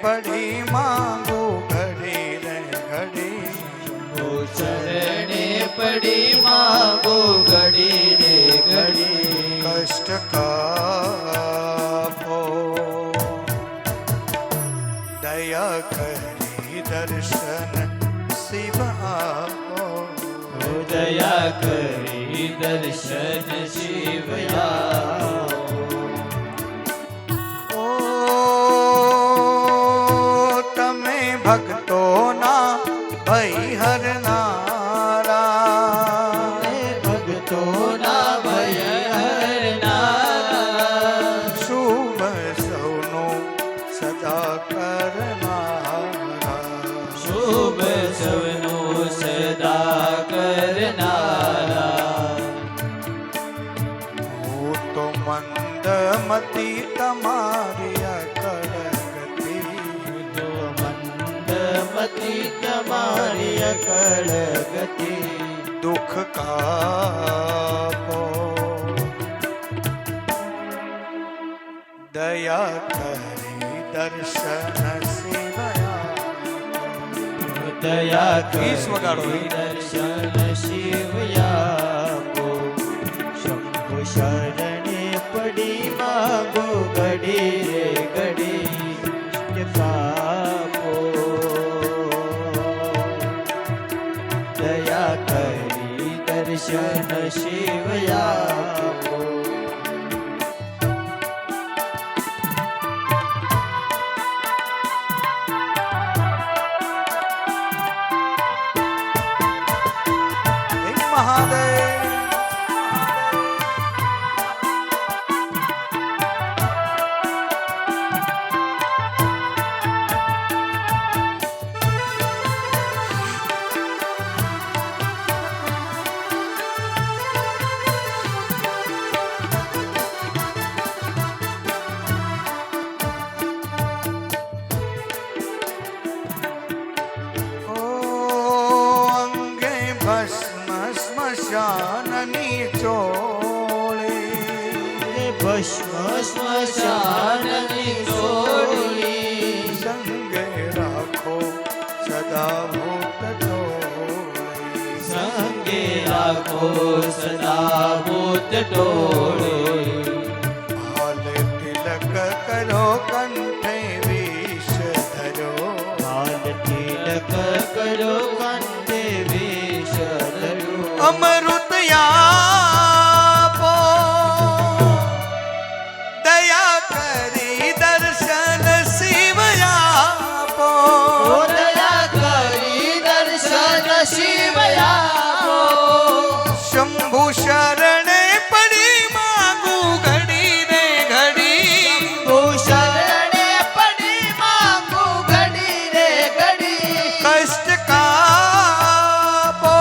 પડી માંગુ ઘડી રે ઘડી. શરણે પડી માંગો ઘડી રે ઘડી. કષ્ટ કાપો દયા કરી દર્શન શિવ આપો. દયા કરી દર્શન શિવ આપો. ઓ તમે ભક્તોના ભય હરનારા, ભક્તોના ભય હરનારા. શુભ સૌનું સદા કરનારા. શુભ સૌનું સદા કરનારા. હું તો મંદમતી તમારી અકળ ગતિ. મંદમતી તમારી અકળ ગતિ. દુઃખ કાપો દયા કરી દર્શન શિવયા. દયા વીસ વગાડો. કરી દર્શન શિવ આપો. શંભુ શરણે પડી માંગો ઘડી રે ઘડી. કાપો દયા કરી દર્શન શિવ આપો. મહાદેવ. સ્મશાનની ચોળી. ભસ્મ સ્મશાનની ચોળી. સંગે રાખો સદા ભૂત ટોળી. સંગે રાખો સદા ભૂત ટોળી. હાલ તિલક કરો કંઠે વિષ ધરો. હાલ તિલક કરો કંઠે વિષ ધરો. અમૃત આપો દયા કરી દર્શન શિવ આપો. દયા કરી દર્શન શિવ આપો. શંભુ શરણે પડી માંગુ ઘડી રે ઘડી. શરણે પડી માંગુ ઘડી રે ઘડી. કષ્ટ કાપો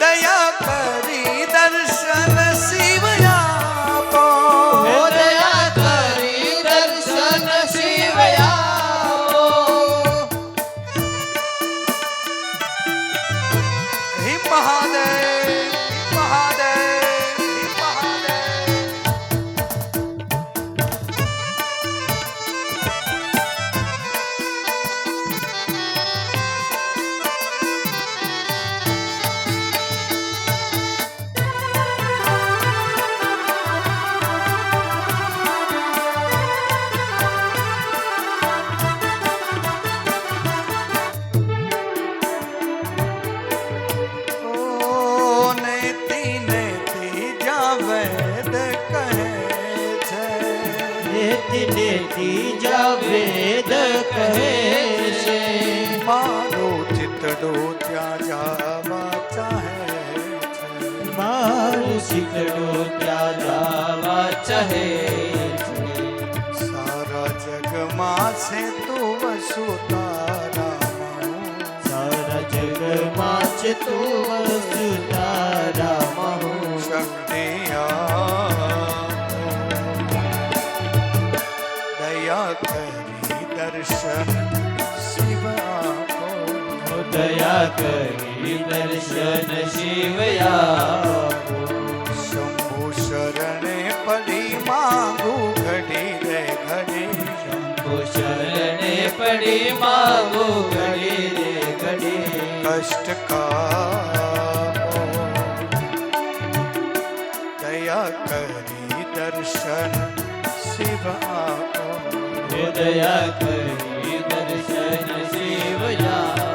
દયા કરી દર્શન શિવ આપો. દયા કરી દર્શન શિવ આપો. હે મહાદેવ મહાદેવ મહાદેવ. ત્રીજા વેદ કહે છે. મારું ચિતડું ત્યાં જવા ચાહે છે. મારું શીતળું ત્યાં જવા ચાહે છે. સારા જગમાં છે તું વસુ તારામાં. સારા જગમાં છે તું વસુ તારામાં. શક્તિ દયા કરી દર્શન શિવ આપો. દયા કરી દર્શન શિવ આપો. શંભુ શરણે પડી માંગુ ઘડી રે ઘડી. ઘડી માગો ઘડી રે ઘડી કષ્ટ કાપો દયા કરી દર્શન શિવ આપો દયા કરી દર્શન શિવ આપો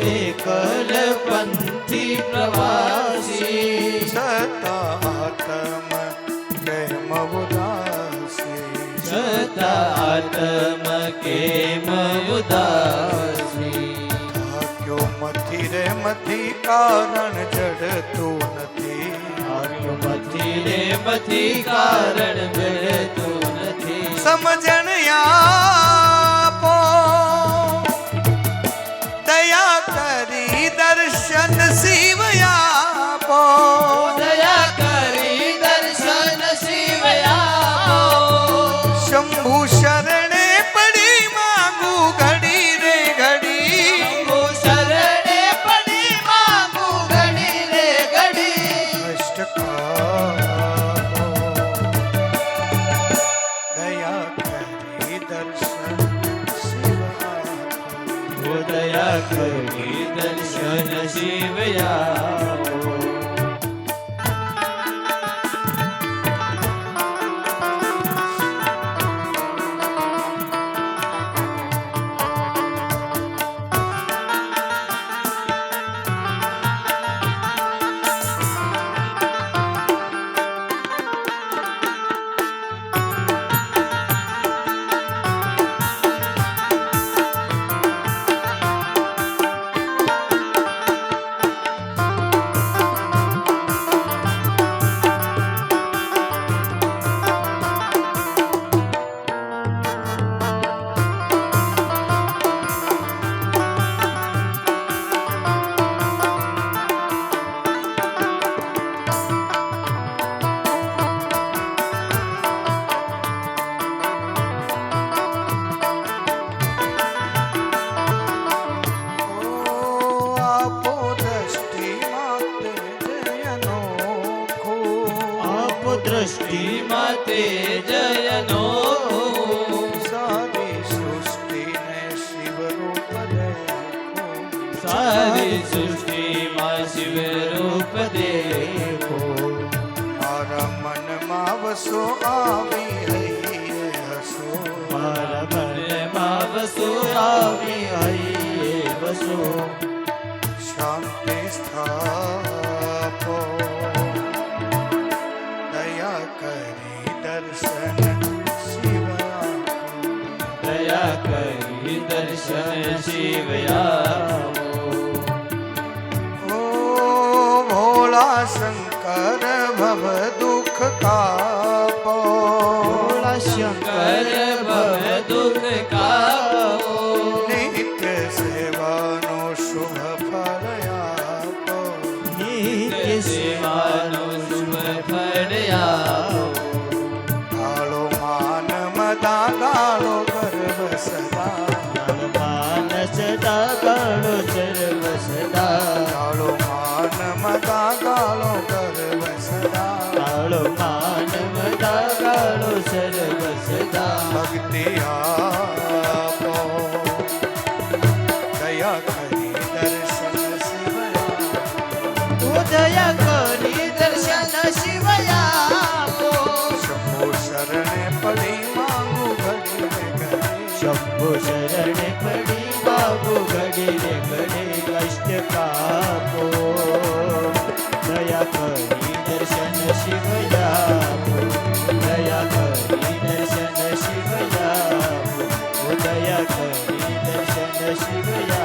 એકલ પંથી પ્રવાસી છતાં આત્મ કેમ ઉદાસી આત્મ કેમ ઉદાસી થાક્યો મથી રે મથી કારણ જડતું નથી મથી રે મથી કારણ જડતું નથી સમજણ આપો દયા કરી દર્શન શિવ આપો દયા કરી દર્શન શિવ આપો શંભુ શરણે પડી માંગુ ઘડી રે ઘડી શંભુ શરણે પડી માંગુ ઘડી રે ઘડી કષ્ટ કાપો દયા કરી દર્શન શિવ આપો દયા કરી દર્શન શિવ આપો દૃષ્ટિ માતે જયનો સારી સૃષ્ટિને શિવ રૂપ દેખો સારી સૃષ્ટિમાં શિવ રૂપ દેખો મારા મનમાં વસો આવી હૈયે હસો મારા મનમાં વસો આવી હૈયે વસો શાંતિ સ્થાપો દયા કરી દર્શન શિવ આપો દયા કરી દર્શન શિવ આપો ઓ ભોળા શંકર ભવ દુઃખ કાપો ભોળા શંકર ભવ દુઃખ કાપો નિત્ય સેવાનો શુભ ફળ આપો નિત્ય સેવાનું શુભ ફળ આપો ગાળો માન મદા ગાળો ગર્વ સદા માન સદા ગાળો સર્વ સદા ગાળો માન મદા ગાળો ગર્વ સદા ગાળો માન મદા ગાળો સર્વ સદા ભક્તિ આપો દયા કરી દર્શન શિવ આપો દયા કરી દર્શન શિવ આપો શંભુ શરણે પડી માંગુ ઘડી રે ઘડી શંભુ શરણે પડી બાબુ ઘડી રે ઘડી કષ્ટ દયા કરી દર્શન શિવ